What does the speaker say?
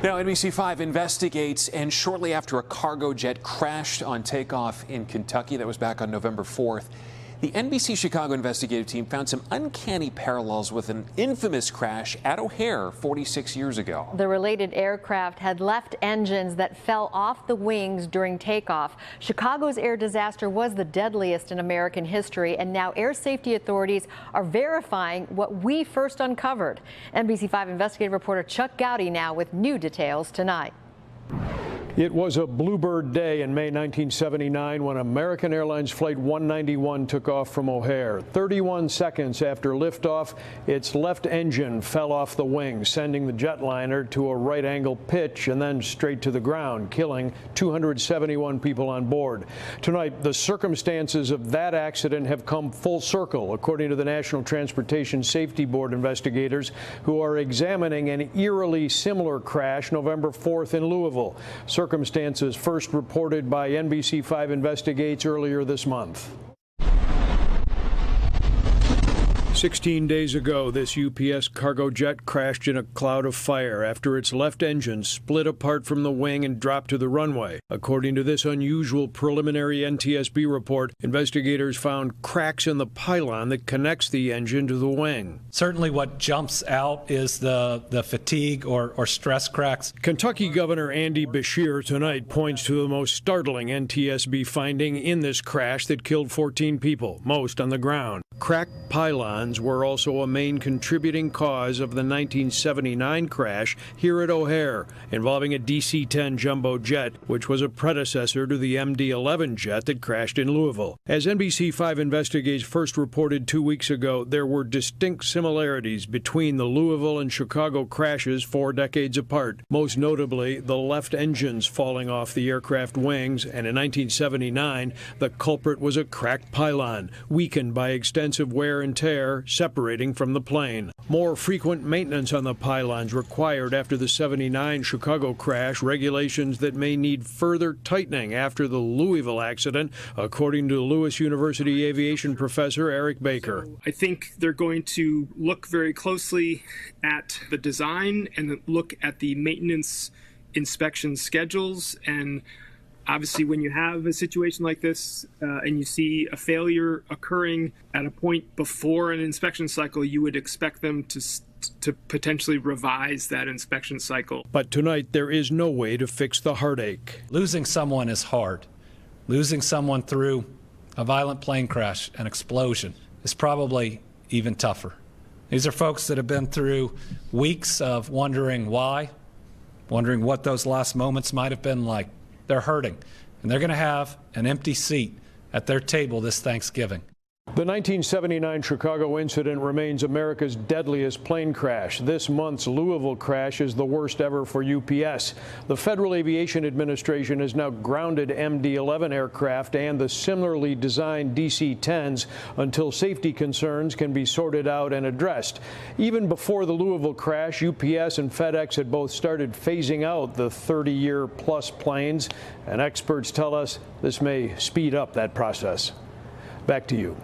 Now, NBC5 investigates, and shortly after a cargo jet crashed on takeoff in Kentucky, that was back on November 4th, the NBC Chicago investigative team found some uncanny parallels with an infamous crash at O'Hare 46 years ago. The related aircraft had left engines that fell off the wings during takeoff. Chicago's air disaster was the deadliest in American history, and now air safety authorities are verifying what we first uncovered. NBC5 investigative reporter Chuck Goudie now with new details tonight. It was a bluebird day in May 1979 when American Airlines Flight 191 took off from O'Hare. 31 seconds after liftoff, its left engine fell off the wing, sending the jetliner to a right-angle pitch and then straight to the ground, killing 271 people on board. Tonight, the circumstances of that accident have come full circle, according to the National Transportation Safety Board investigators, who are examining an eerily similar crash November 4th in Louisville. Circumstances first reported by NBC5 Investigates earlier this month. 16 days ago, this UPS cargo jet crashed in a cloud of fire after its left engine split apart from the wing and dropped to the runway. According to this unusual preliminary NTSB report, investigators found cracks in the pylon that connects the engine to the wing. Certainly what jumps out is the fatigue or stress cracks. Kentucky Governor Andy Beshear tonight points to the most startling NTSB finding in this crash that killed 14 people, most on the ground. Cracked pylons were also a main contributing cause of the 1979 crash here at O'Hare, involving a DC-10 jumbo jet, which was a predecessor to the MD-11 jet that crashed in Louisville. As NBC5 Investigates first reported 2 weeks ago, there were distinct similarities between the Louisville and Chicago crashes 4 decades apart, most notably the left engines falling off the aircraft wings, and in 1979, the culprit was a cracked pylon, weakened by extensive wear and tear, separating from the plane. More frequent maintenance on the pylons required after the '79 Chicago crash, regulations that may need further tightening after the Louisville accident, according to Lewis University aviation professor Eric Baker. I think they're going to look very closely at the design and look at the maintenance inspection schedules, and obviously, when you have a situation like this and you see a failure occurring at a point before an inspection cycle, you would expect them to potentially revise that inspection cycle. But tonight, there is no way to fix the heartache. Losing someone is hard. Losing someone through a violent plane crash, an explosion, is probably even tougher. These are folks that have been through weeks of wondering why, wondering what those last moments might have been like. They're hurting, and they're going to have an empty seat at their table this Thanksgiving. The 1979 Chicago incident remains America's deadliest plane crash. This month's Louisville crash is the worst ever for UPS. The Federal Aviation Administration has now grounded MD-11 aircraft and the similarly designed DC-10s until safety concerns can be sorted out and addressed. Even before the Louisville crash, UPS and FedEx had both started phasing out the 30-year-plus planes, and experts tell us this may speed up that process. Back to you.